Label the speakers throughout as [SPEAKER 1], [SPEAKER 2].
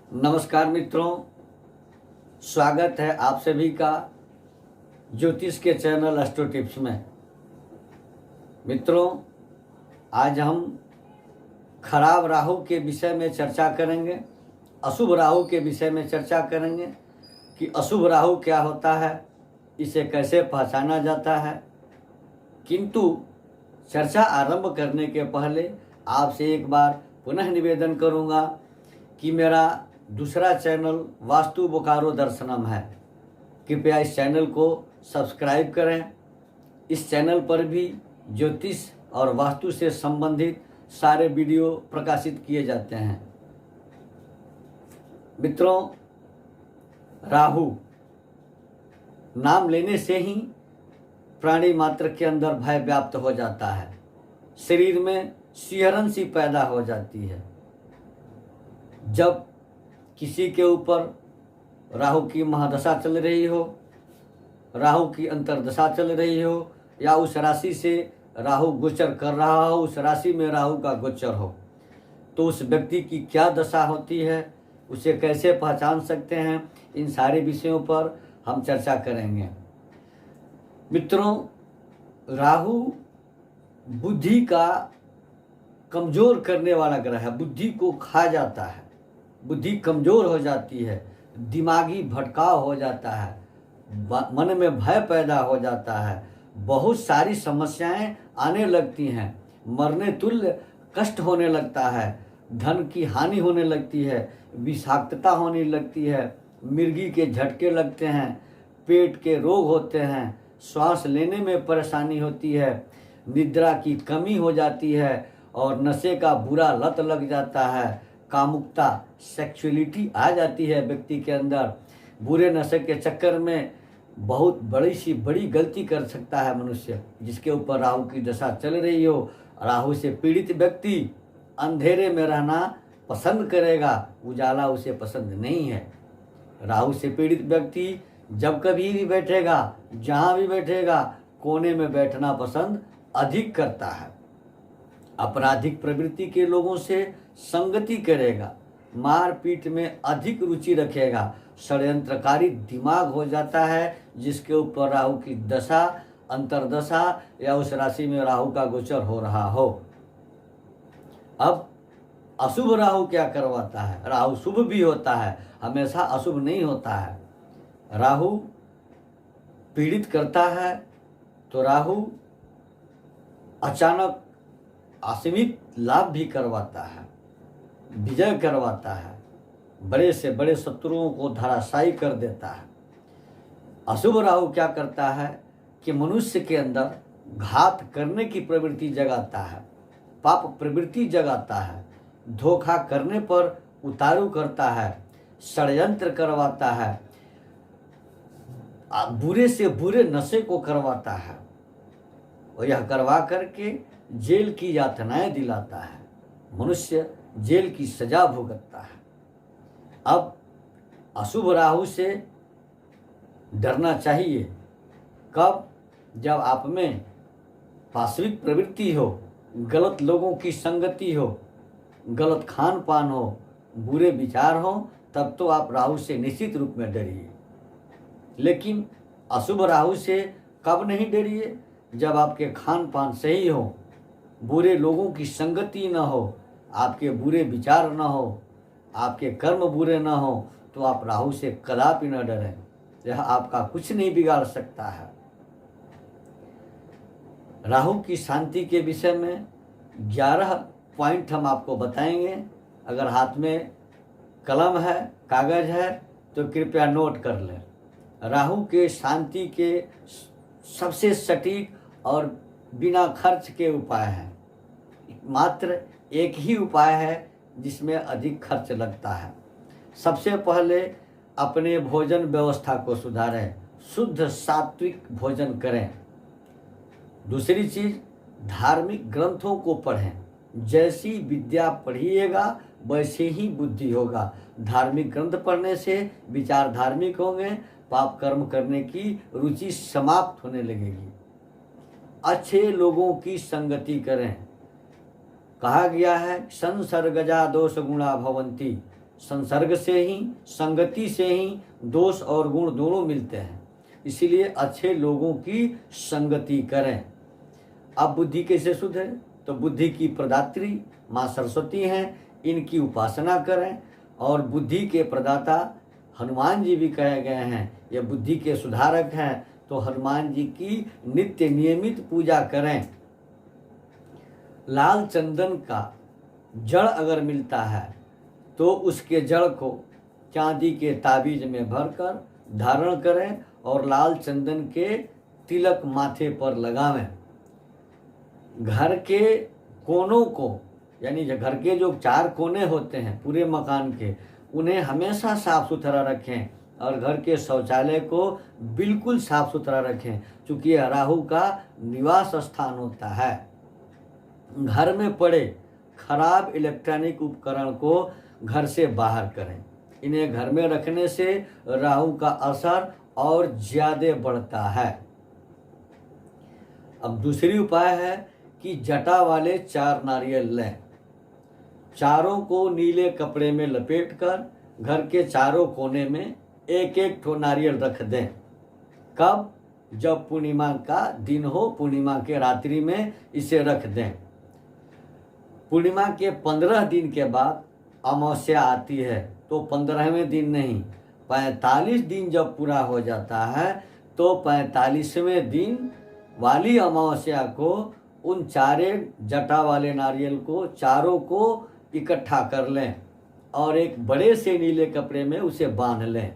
[SPEAKER 1] नमस्कार मित्रों, स्वागत है आप सभी का ज्योतिष के चैनल एस्ट्रो टिप्स में। मित्रों, आज हम खराब राहु के विषय में चर्चा करेंगे, अशुभ राहु के विषय में चर्चा करेंगे कि अशुभ राहु क्या होता है, इसे कैसे पहचाना जाता है। किंतु चर्चा आरंभ करने के पहले आपसे एक बार पुनः निवेदन करूंगा कि मेरा दूसरा चैनल वास्तु बोकारो दर्शनम है। कृपया इस चैनल को सब्सक्राइब करें। इस चैनल पर भी ज्योतिष और वास्तु से संबंधित सारे वीडियो प्रकाशित किए जाते हैं। मित्रों, राहु नाम लेने से ही प्राणी मात्र के अंदर भय व्याप्त हो जाता है, शरीर में सिहरन सी पैदा हो जाती है। जब किसी के ऊपर राहु की महादशा चल रही हो, राहु की अंतर्दशा चल रही हो, या उस राशि से राहु गोचर कर रहा हो, उस राशि में राहु का गोचर हो, तो उस व्यक्ति की क्या दशा होती है, उसे कैसे पहचान सकते हैं, इन सारे विषयों पर हम चर्चा करेंगे। मित्रों, राहु बुद्धि का कमज़ोर करने वाला ग्रह है। बुद्धि को खा जाता है, बुद्धि कमज़ोर हो जाती है, दिमागी भटकाव हो जाता है, मन में भय पैदा हो जाता है, बहुत सारी समस्याएं आने लगती हैं, मरने तुल्य कष्ट होने लगता है, धन की हानि होने लगती है, विषाक्तता होने लगती है, मिर्गी के झटके लगते हैं, पेट के रोग होते हैं, श्वास लेने में परेशानी होती है, निद्रा की कमी हो जाती है और नशे का बुरा लत लग जाता है, कामुकता सेक्सुअलिटी आ जाती है व्यक्ति के अंदर। बुरे नशे के चक्कर में बहुत बड़ी गलती कर सकता है मनुष्य। जिसके ऊपर राहु की दशा चल रही हो, राहु से पीड़ित व्यक्ति अंधेरे में रहना पसंद करेगा, उजाला उसे पसंद नहीं है। राहु से पीड़ित व्यक्ति जब कभी भी बैठेगा, जहाँ भी बैठेगा, कोने में बैठना पसंद अधिक करता है। आपराधिक प्रवृत्ति के लोगों से संगति करेगा, मारपीट में अधिक रुचि रखेगा, षड्यंत्रकारी दिमाग हो जाता है जिसके ऊपर राहु की दशा, अंतर्दशा या उस राशि में राहु का गोचर हो रहा हो। अब अशुभ राहु क्या करवाता है? राहु शुभ भी होता है, हमेशा अशुभ नहीं होता है। राहु पीड़ित करता है तो राहु अचानक असीमित लाभ भी करवाता है, विजय करवाता है, बड़े से बड़े शत्रुओं को धराशायी कर देता है। अशुभ राहु क्या करता है कि मनुष्य के अंदर घात करने की प्रवृत्ति जगाता है, पाप प्रवृत्ति जगाता है, धोखा करने पर उतारू करता है, षड्यंत्र करवाता है, बुरे से बुरे नशे को करवाता है और यह करवा करके जेल की यातनाएं दिलाता है। मनुष्य जेल की सजा भुगतता है। अब अशुभ राहु से डरना चाहिए। कब? जब आप में पाशविक प्रवृत्ति हो, गलत लोगों की संगति हो, गलत खान पान हो, बुरे विचार हो, तब तो आप राहु से निश्चित रूप में डरिए। लेकिन अशुभ राहु से कब नहीं डरिए? जब आपके खान पान सही हो, बुरे लोगों की संगति न हो, आपके बुरे विचार न हो, आपके कर्म बुरे न हो, तो आप राहु से कदापि न डरें। यह आपका कुछ नहीं बिगाड़ सकता है। राहु की शांति के विषय में 11 पॉइंट हम आपको बताएंगे। अगर हाथ में कलम है, कागज है, तो कृपया नोट कर लें। राहु के शांति के सबसे सटीक और बिना खर्च के उपाय हैं। मात्र एक ही उपाय है जिसमें अधिक खर्च लगता है। सबसे पहले अपने भोजन व्यवस्था को सुधारें, शुद्ध सात्विक भोजन करें। दूसरी चीज़, धार्मिक ग्रंथों को पढ़ें। जैसी विद्या पढ़िएगा वैसे ही बुद्धि होगा। धार्मिक ग्रंथ पढ़ने से विचार धार्मिक होंगे, पाप कर्म करने की रुचि समाप्त होने लगेगी। अच्छे लोगों की संगति करें। कहा गया है संसर्गजा दोष गुणा भवंती, संसर्ग से ही, संगति से ही दोष और गुण दोनों मिलते हैं। इसीलिए अच्छे लोगों की संगति करें। अब बुद्धि कैसे सुधरे? तो बुद्धि की प्रदात्री माँ सरस्वती हैं, इनकी उपासना करें। और बुद्धि के प्रदाता हनुमान जी भी कहे गए हैं, ये बुद्धि के सुधारक हैं, तो हनुमान जी की नित्य नियमित पूजा करें। लाल चंदन का जड़ अगर मिलता है तो उसके जड़ को चांदी के ताबीज में भरकर धारण करें और लाल चंदन के तिलक माथे पर लगावें। घर के कोनों को, यानी घर के जो 4 कोने होते हैं पूरे मकान के, उन्हें हमेशा साफ सुथरा रखें और घर के शौचालय को बिल्कुल साफ सुथरा रखें, क्योंकि यह राहु का निवास स्थान होता है। घर में पड़े खराब इलेक्ट्रॉनिक उपकरण को घर से बाहर करें। इन्हें घर में रखने से राहु का असर और ज्यादा बढ़ता है। अब दूसरी उपाय है कि जटा वाले 4 नारियल लें, चारों को नीले कपड़े में लपेटकर घर के चारों कोने में एक एक ठो नारियल रख दें। कब? जब पूर्णिमा का दिन हो, पूर्णिमा के रात्रि में इसे रख दें। पूर्णिमा के 15 दिन के बाद अमावस्या आती है, तो 15वें दिन नहीं, 45 दिन जब पूरा हो जाता है तो 45वें दिन वाली अमावस्या को उन 4 जटा वाले नारियल को चारों को इकट्ठा कर लें और एक बड़े से नीले कपड़े में उसे बांध लें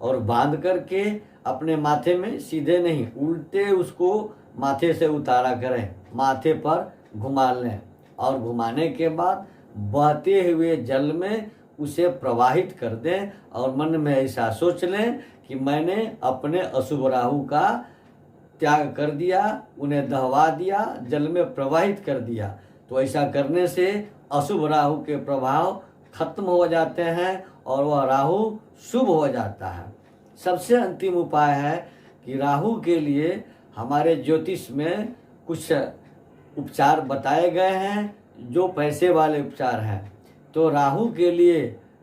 [SPEAKER 1] और बांध करके अपने माथे में, सीधे नहीं उल्टे उसको माथे से उतारा करें, माथे पर घुमा लें और घुमाने के बाद बहते हुए जल में उसे प्रवाहित कर दें और मन में ऐसा सोच लें कि मैंने अपने अशुभ राहु का त्याग कर दिया, उन्हें दहवा दिया, जल में प्रवाहित कर दिया। तो ऐसा करने से अशुभ राहु के प्रभाव खत्म हो जाते हैं और वह राहु शुभ हो जाता है। सबसे अंतिम उपाय है कि राहु के लिए हमारे ज्योतिष में कुछ उपचार बताए गए हैं जो पैसे वाले उपचार हैं। तो राहु के लिए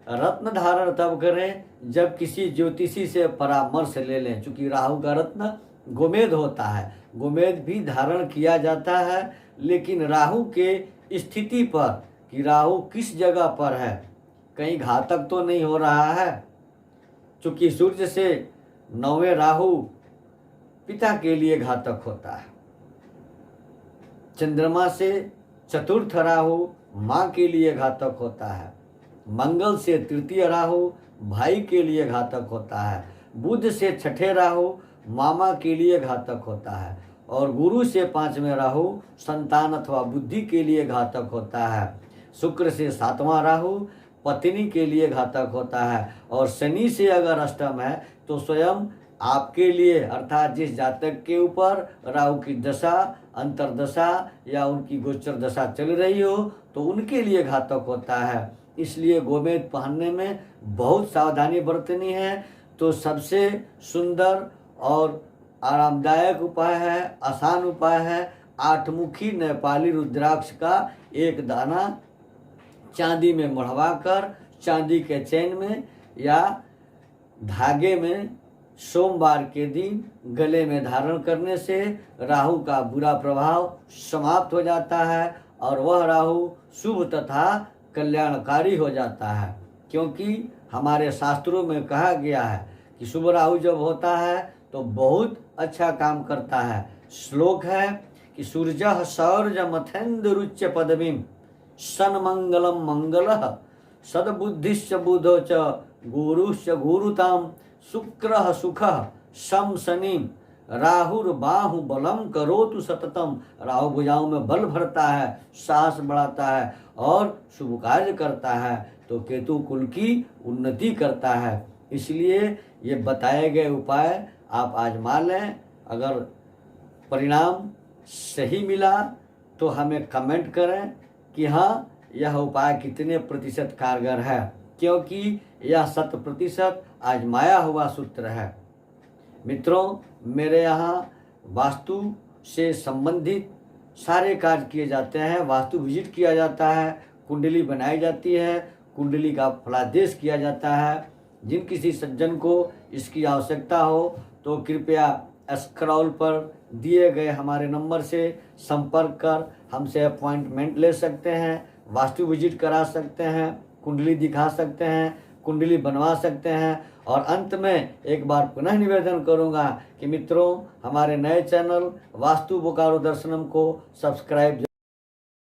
[SPEAKER 1] रत्न धारण तब करें जब किसी ज्योतिषी से परामर्श ले लें, क्योंकि राहु का रत्न गोमेद होता है। गोमेद भी धारण किया जाता है, लेकिन राहु के स्थिति पर कि राहु किस जगह पर है, कहीं घातक तो नहीं हो रहा है। चूंकि सूर्य से 9वें राहु पिता के लिए घातक होता है, चंद्रमा से चतुर्थ राहु माँ के लिए घातक होता है, मंगल से तृतीय राहु भाई के लिए घातक होता है, बुध से 6ठे राहु मामा के लिए घातक होता है और गुरु से 5वें राहु संतान अथवा बुद्धि के लिए घातक होता है। शुक्र से 7वां राहु पत्नी के लिए घातक होता है और शनि से अगर अष्टम है तो स्वयं आपके लिए, अर्थात जिस जातक के ऊपर राहु की दशा, अंतरदशा या उनकी गोचर दशा चल रही हो तो उनके लिए घातक होता है। इसलिए गोमेद पहनने में बहुत सावधानी बरतनी है। तो सबसे सुंदर और आरामदायक उपाय है, आसान उपाय है, 8 मुखी नेपाली रुद्राक्ष का एक दाना चांदी में मढ़वा कर चांदी के चैन में या धागे में सोमवार के दिन गले में धारण करने से राहु का बुरा प्रभाव समाप्त हो जाता है और वह राहु शुभ तथा कल्याणकारी हो जाता है। क्योंकि हमारे शास्त्रों में कहा गया है कि शुभ राहु जब होता है तो बहुत अच्छा काम करता है। श्लोक है कि सूर्यः सौर्यमथेन्दुरुच्य पदवीं सन्मंगलम मंगलः सद्बुद्धिश्च बुधो च गुरुश्च गुरुताम शुक्रः सुखः शम शनिम राहुर्बाहु बलम करोतु सततम। राहु भुजाओं में बल भरता है, साहस बढ़ाता है और शुभ कार्य करता है। तो केतु कुल की उन्नति करता है। इसलिए ये बताए गए उपाय आप आजमा लें। अगर परिणाम सही मिला तो हमें कमेंट करें कि हाँ यह उपाय कितने प्रतिशत कारगर है, क्योंकि यह 100% आजमाया हुआ सूत्र है। मित्रों, मेरे यहाँ वास्तु से संबंधित सारे कार्य किए जाते हैं। वास्तु विजिट किया जाता है, कुंडली बनाई जाती है, कुंडली का फलादेश किया जाता है। जिन किसी सज्जन को इसकी आवश्यकता हो तो कृपया स्क्रॉल पर दिए गए हमारे नंबर से संपर्क कर हमसे अपॉइंटमेंट ले सकते हैं, वास्तु विजिट करा सकते हैं, कुंडली दिखा सकते हैं, कुंडली बनवा सकते हैं। और अंत में एक बार पुनः निवेदन करूंगा कि मित्रों, हमारे नए चैनल वास्तु बोकारो दर्शनम को सब्सक्राइब